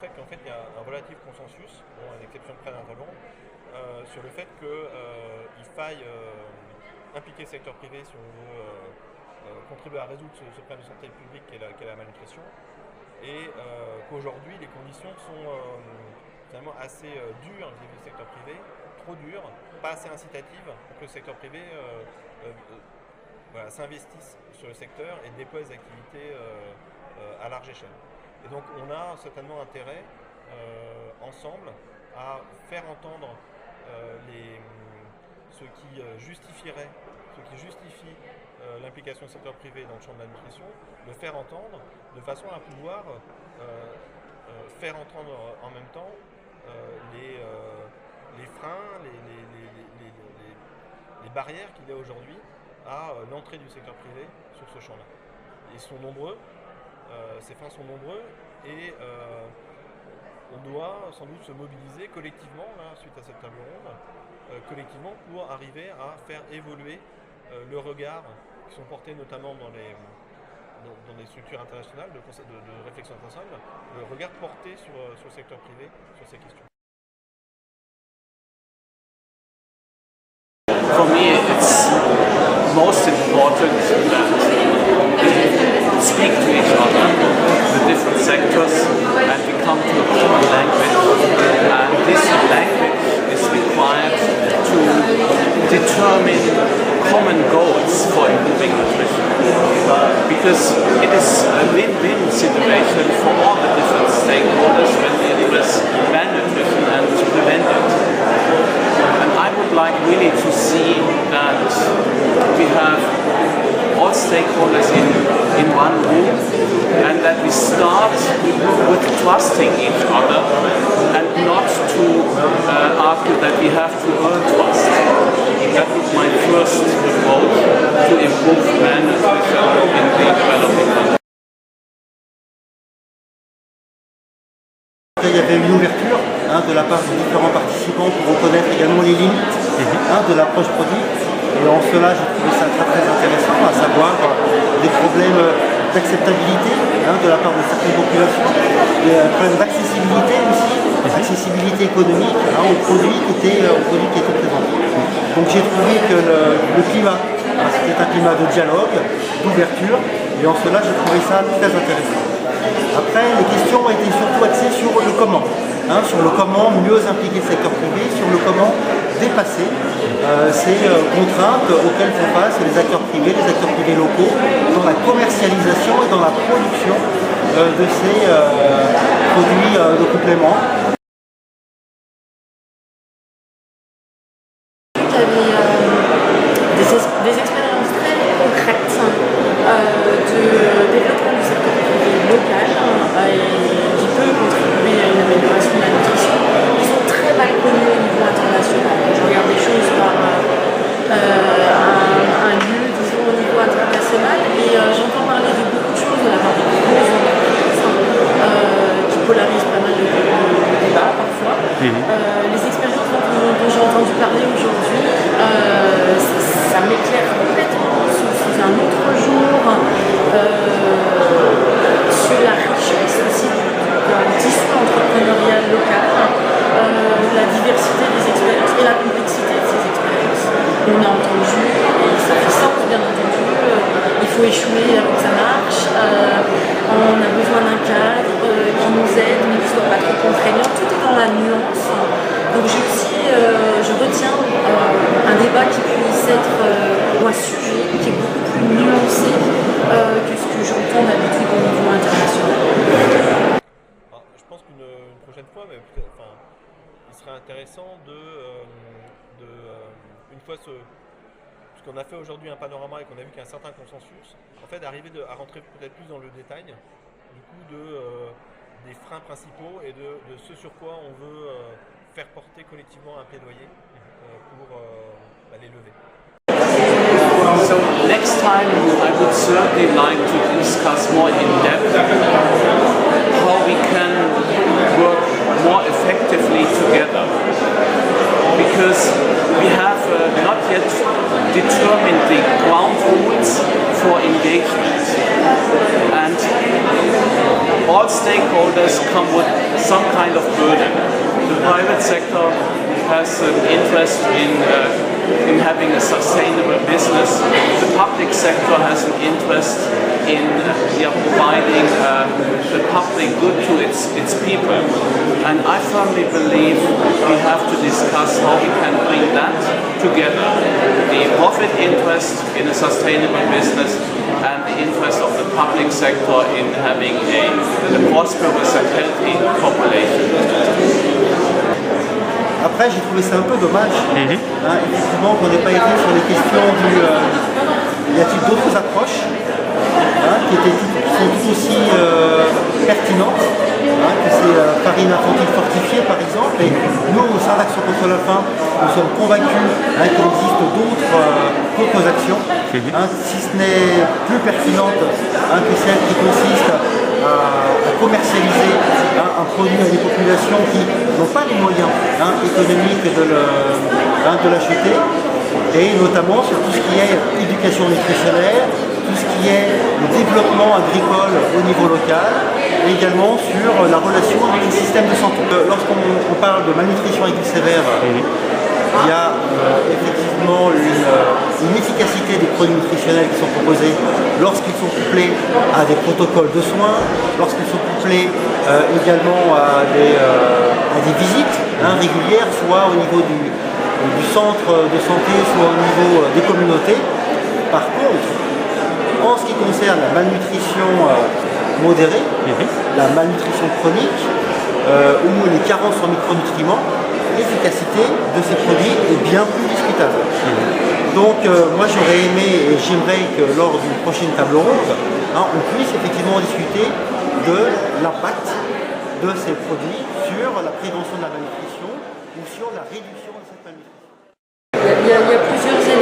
En fait, il y a un relatif consensus, bon, à l'exception près d'Interlon, sur le fait qu'il faille impliquer le secteur privé si on veut contribuer à résoudre ce problème de santé publique qu'est la malnutrition, et qu'aujourd'hui les conditions sont finalement assez dures vis-à-vis du secteur privé, trop dures, pas assez incitatives pour que le secteur privé s'investisse sur le secteur et déploie des activités à large échelle. Et donc on a certainement intérêt ensemble à faire entendre ce qui justifie l'implication du secteur privé dans le champ de la nutrition, le faire entendre de façon à pouvoir faire entendre en même temps les freins, les barrières qu'il y a aujourd'hui à l'entrée du secteur privé sur ce champ-là. Ils sont nombreux, ces freins sont nombreux et on doit sans doute se mobiliser collectivement, là, suite à cette table ronde, collectivement pour arriver à faire évoluer le regard qui sont portés notamment dans les structures internationales de réflexion internationale, le regard porté sur le secteur privé sur ces questions. For me, it's most important that we speak to each other, the different sectors, and we come to a common language. And this language is required to determine common goals for improving nutrition. Because it is a win-win situation for all the different stakeholders when we address malnutrition and prevent it. And I would like really to see that we have all stakeholders in one room and that we start with trusting each other and not to argue that we have to earn trust. That was my first approach to improve malnutrition in the developing countries. Il y avait une ouverture de la part des différents participants pour reconnaître également les limites de l'approche produit. Et en cela, j'ai trouvé ça très très intéressant, à savoir des problèmes d'acceptabilité de la part de certaines populations, des problèmes d'accessibilité aussi, accessibilité économique aux produits qui étaient présents. Donc j'ai trouvé que le climat, c'était un climat de dialogue, d'ouverture, et en cela j'ai trouvé ça très intéressant. Après, les questions ont été surtout axées sur le comment. Sur le comment mieux impliquer le secteur privé, sur le comment dépasser ces contraintes auxquelles font face les acteurs privés locaux, dans la commercialisation et dans la production de ces produits de complément. Des expériences très concrètes de développement du secteur privé local qui peut contribuer à une amélioration de la nutrition. Ils sont très mal connus au niveau international. Je regarde des choses par un lieu, disons, au niveau international, et j'entends parler de beaucoup de choses de la part des grosses entreprises qui polarisent pas mal de débats parfois. Les expériences dont j'ai entendu parler aujourd'hui, ça m'éclaire complètement sous un autre jour sur la richesse aussi du tissu entrepreneurial local, la diversité des expériences et la complexité de ces expériences. On a entendu, et ça fait sens bien entendu, il faut échouer avant que ça marche, on a besoin d'un cadre qui nous aide mais qui ne soit pas trop contraignant, tout est dans la nuance. Donc je retiens un débat qui puisse être, ou un sujet qui est beaucoup plus nuancé que ce que j'entends d'habitude au niveau international. Alors, je pense qu'une prochaine fois, il serait intéressant une fois ce qu'on a fait aujourd'hui un panorama et qu'on a vu qu'il y a un certain consensus, en fait d'arriver à rentrer peut-être plus dans le détail du coup des freins principaux et de ce sur quoi on veut faire porter collectivement un plaidoyer pour les lever. So next time I would certainly like to discuss more in depth how we can work more effectively together, because we have not yet determined the ground rules for engagement, and all stakeholders come with some kind of burden. The private sector has an interest in having a sustainable business. The public sector has an interest in providing the public good to its people. And I firmly believe we have to discuss how we can bring that together. The profit interest in a sustainable business and the interest of the public sector in having a prosperous and healthy population. Après, j'ai trouvé ça un peu dommage, effectivement, qu'on n'ait pas été sur les questions du y a-t-il d'autres approches qui sont tout aussi pertinentes, que c'est farine infantile fortifiée par exemple. Et nous, au sein d'Action contre la faim, nous sommes convaincus qu'il existe d'autres actions, si ce n'est plus pertinentes que celles qui consistent à commercialiser un produit à des populations qui n'ont pas les moyens économiques de l'acheter, et notamment sur tout ce qui est éducation nutritionnelle, tout ce qui est le développement agricole au niveau local, et également sur la relation avec les systèmes de santé. Lorsqu'on parle de malnutrition aiguë sévère, il y a effectivement une efficacité des produits nutritionnels qui sont proposés lorsqu'ils sont couplés à des protocoles de soins, lorsqu'ils sont couplés également à des visites régulières, soit au niveau du centre de santé, soit au niveau des communautés. Par contre, en ce qui concerne la malnutrition modérée, la malnutrition chronique ou les carences en micronutriments, l'efficacité de ces produits est bien plus discutable. Donc moi j'aurais aimé et j'aimerais que lors d'une prochaine table ronde, on puisse effectivement discuter de l'impact de ces produits sur la prévention de la malnutrition ou sur la réduction de cette malnutrition. Il y a plusieurs éléments